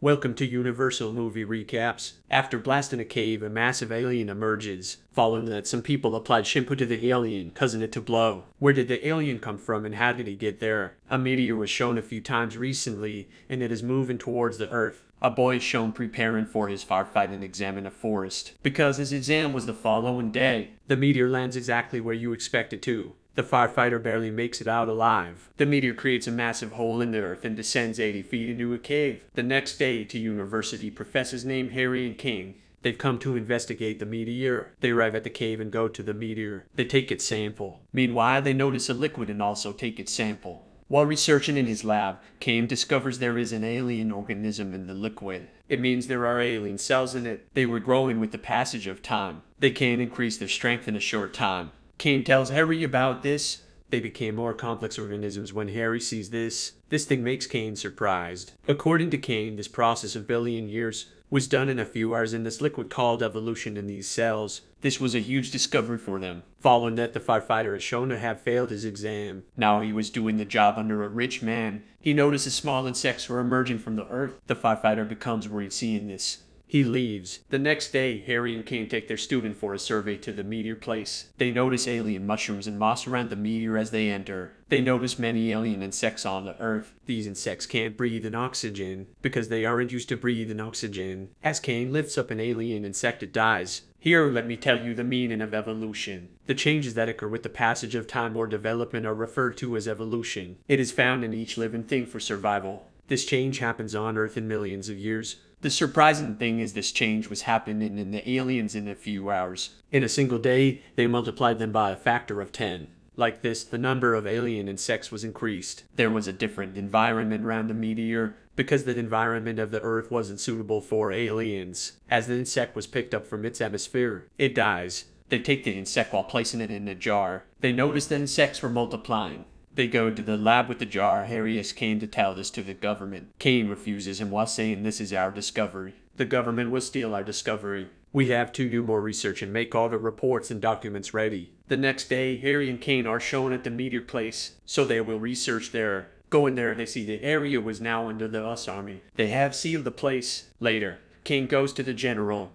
Welcome to Universal Movie Recaps. After blasting a cave, a massive alien emerges. Following that, some people applied shampoo to the alien, causing it to blow. Where did the alien come from and how did he get there? A meteor was shown a few times recently, and it is moving towards the Earth. A boy is shown preparing for his firefight and examine a forest. Because his exam was the following day. The meteor lands exactly where you expect it to. The firefighter barely makes it out alive. The meteor creates a massive hole in the earth and descends 80 feet into a cave. The next day, two university professors named Harry and King. They've come to investigate the meteor. They arrive at the cave and go to the meteor. They take its sample. Meanwhile, they notice a liquid and also take its sample. While researching in his lab, Kane discovers there is an alien organism in the liquid. It means there are alien cells in it. They were growing with the passage of time. They can increase their strength in a short time. Kane tells Harry about this. They became more complex organisms when Harry sees this. This thing makes Kane surprised. According to Kane, this process of billion years was done in a few hours in this liquid called evolution in these cells. This was a huge discovery for them. Following that, the firefighter is shown to have failed his exam. Now he was doing the job under a rich man. He notices small insects were emerging from the earth. The firefighter becomes worried seeing this. He leaves. The next day, Harry and Kane take their student for a survey to the meteor place. They notice alien mushrooms and moss around the meteor as they enter. They notice many alien insects on the earth. These insects can't breathe in oxygen because they aren't used to breathe in oxygen. As Kane lifts up an alien insect, it dies. Here, let me tell you the meaning of evolution. The changes that occur with the passage of time or development are referred to as evolution. It is found in each living thing for survival. This change happens on Earth in millions of years. The surprising thing is this change was happening in the aliens in a few hours. In a single day, they multiplied them by a factor of 10. Like this, the number of alien insects was increased. There was a different environment around the meteor because the environment of the Earth wasn't suitable for aliens. As the insect was picked up from its atmosphere, it dies. They take the insect while placing it in a jar. They notice that insects were multiplying. They go to the lab with the jar. Harry asks Kane to tell this to the government. Kane refuses him while saying this is our discovery. The government will steal our discovery. We have to do more research and make all the reports and documents ready. The next day, Harry and Kane are shown at the meteor place, so they will research there. Going there, they see the area was now under the US Army. They have sealed the place. Later, Kane goes to the general.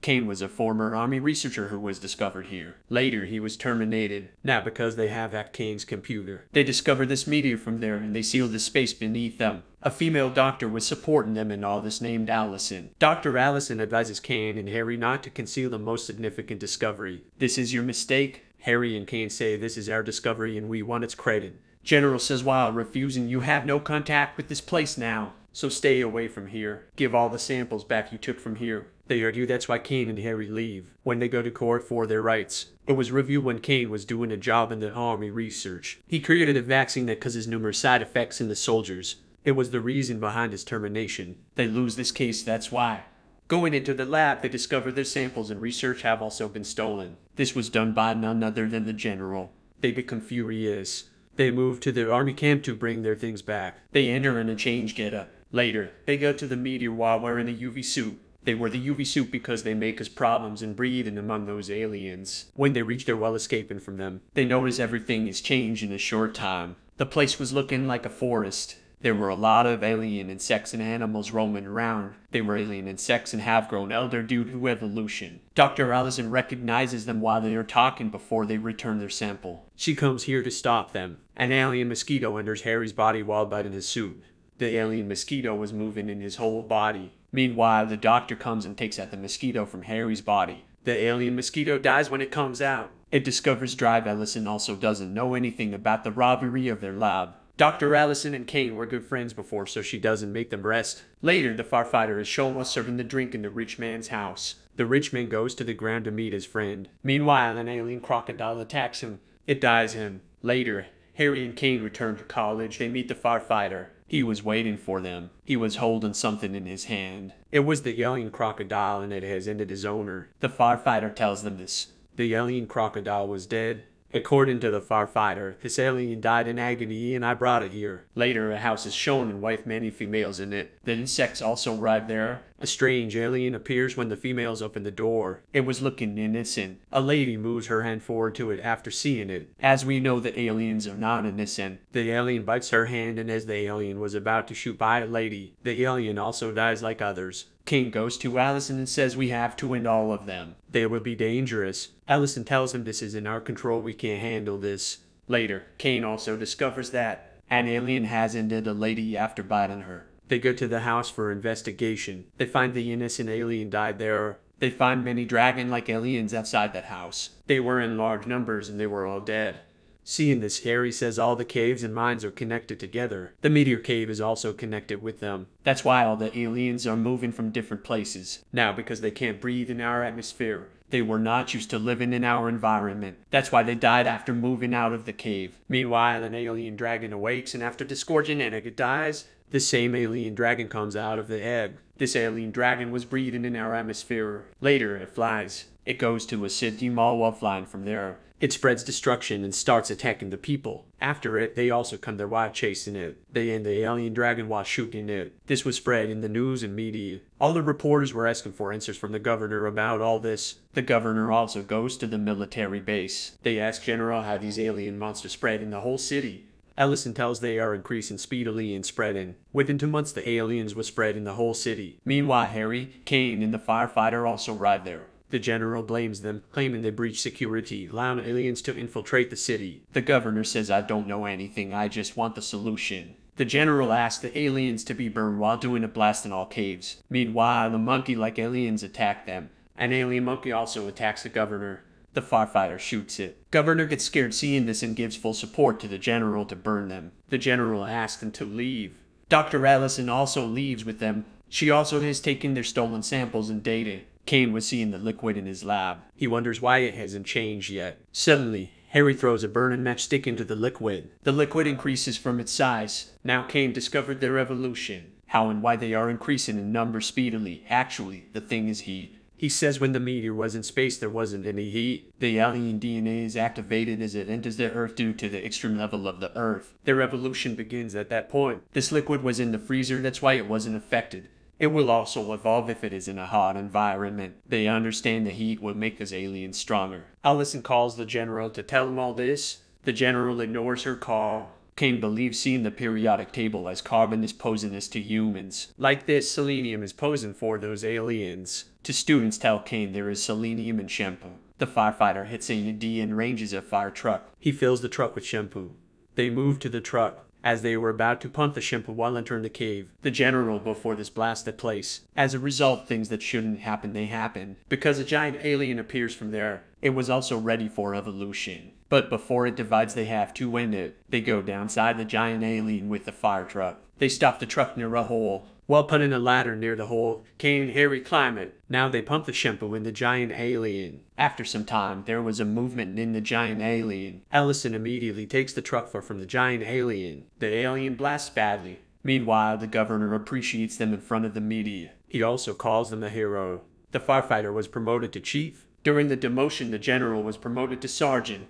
Kane was a former army researcher who was discovered here. Later, he was terminated. Now, because they have hacked Kane's computer, they discovered this meteor from there and they sealed the space beneath them. A female doctor was supporting them in all this named Allison. Dr. Allison advises Kane and Harry not to conceal the most significant discovery. This is your mistake. Harry and Kane say this is our discovery and we want its credit. General says while refusing, you have no contact with this place now. So stay away from here. Give all the samples back you took from here. They argue that's why Kane and Harry leave. When they go to court for their rights, it was reviewed when Kane was doing a job in the army research. He created a vaccine that causes numerous side effects in the soldiers. It was the reason behind his termination. They lose this case, that's why. Going into the lab, they discover their samples and research have also been stolen. This was done by none other than the general. They become furious. They move to the army camp to bring their things back. They enter in a change getup. Later, they go to the meteor while wearing a UV suit. They wear the UV suit because they make us problems in breathing among those aliens. When they reach their well escaping from them, they notice everything is changed in a short time. The place was looking like a forest. There were a lot of alien insects and animals roaming around. They were alien insects and have grown elder due to evolution. Dr. Allison recognizes them while they are talking before they return their sample. She comes here to stop them. An alien mosquito enters Harry's body while biting his suit. The alien mosquito was moving in his whole body. Meanwhile, the doctor comes and takes out the mosquito from Harry's body. The alien mosquito dies when it comes out. It discovers Drive Allison also doesn't know anything about the robbery of their lab. Dr. Allison and Kane were good friends before, so she doesn't make them rest. Later, the firefighter is shown while serving the drink in the rich man's house. The rich man goes to the ground to meet his friend. Meanwhile, an alien crocodile attacks him. It dies him. Later, Harry and Kane return to college. They meet the firefighter. He was waiting for them. He was holding something in his hand. It was the alien crocodile and it has ended his owner. The firefighter tells them this. The alien crocodile was dead. According to the firefighter, this alien died in agony and I brought it here. Later, a house is shown and with many females in it. The insects also arrive there. A strange alien appears when the females open the door. It was looking innocent. A lady moves her hand forward to it after seeing it. As we know that aliens are not innocent, the alien bites her hand, and as the alien was about to shoot by a lady, the alien also dies like others. Kane goes to Allison and says we have to end all of them. They will be dangerous. Allison tells him this is in our control, we can't handle this. Later, Kane also discovers that an alien has ended a lady after biting her. They go to the house for investigation. They find the innocent alien died there. They find many dragon-like aliens outside that house. They were in large numbers and they were all dead. Seeing this, Harry says all the caves and mines are connected together. The Meteor cave is also connected with them. That's why all the aliens are moving from different places. Now, because they can't breathe in our atmosphere, they were not used to living in our environment. That's why they died after moving out of the cave. Meanwhile, an alien dragon awakes, and after disgorging an egg, it dies. The same alien dragon comes out of the egg. This alien dragon was breathing in our atmosphere. Later, it flies. It goes to a city mall while flying from there. It spreads destruction and starts attacking the people. After it, they also come there while chasing it. They end the alien dragon while shooting it. This was spread in the news and media. All the reporters were asking for answers from the governor about all this. The governor also goes to the military base. They ask General how these alien monsters spread in the whole city. Allison tells they are increasing speedily and spreading. Within 2 months, the aliens were spread in the whole city. Meanwhile, Harry, Kane, and the firefighter also arrive there. The general blames them, claiming they breached security, allowing aliens to infiltrate the city. The governor says, I don't know anything, I just want the solution. The general asks the aliens to be burned while doing a blast in all caves. Meanwhile, the monkey-like aliens attack them. An alien monkey also attacks the governor. The firefighter shoots it. Governor gets scared seeing this and gives full support to the general to burn them. The general asks them to leave. Dr. Allison also leaves with them. She also has taken their stolen samples and data. Kane was seeing the liquid in his lab. He wonders why it hasn't changed yet. Suddenly, Harry throws a burning matchstick into the liquid. The liquid increases from its size. Now Kane discovered their evolution. How and why they are increasing in number speedily. Actually, the thing is heat. He says when the meteor was in space there wasn't any heat. The alien DNA is activated as it enters the Earth due to the extreme level of the Earth. Their evolution begins at that point. This liquid was in the freezer, that's why it wasn't affected. It will also evolve if it is in a hot environment. They understand the heat will make those aliens stronger. Allison calls the general to tell him all this. The general ignores her call. Kane believes seeing the periodic table as carbon is poisonous to humans. Like this, selenium is poison for those aliens. Two students tell Kane there is selenium in shampoo. The firefighter hits a D and ranges a fire truck. He fills the truck with shampoo. They move to the truck. As they were about to pump the shampoo while entering the cave, the general before this blasted place. As a result, things that shouldn't happen, they happen. Because a giant alien appears from there, it was also ready for evolution. But before it divides, they have to end it. They go downside the giant alien with the fire truck. They stop the truck near a hole. While putting a ladder near the hole, Kane and Harry climb it. Now they pump the shampoo in the giant alien. After some time, there was a movement in the giant alien. Allison immediately takes the truck from the giant alien. The alien blasts badly. Meanwhile, the governor appreciates them in front of the media. He also calls them a hero. The firefighter was promoted to chief. During the demotion, the general was promoted to sergeant.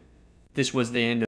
This was the end of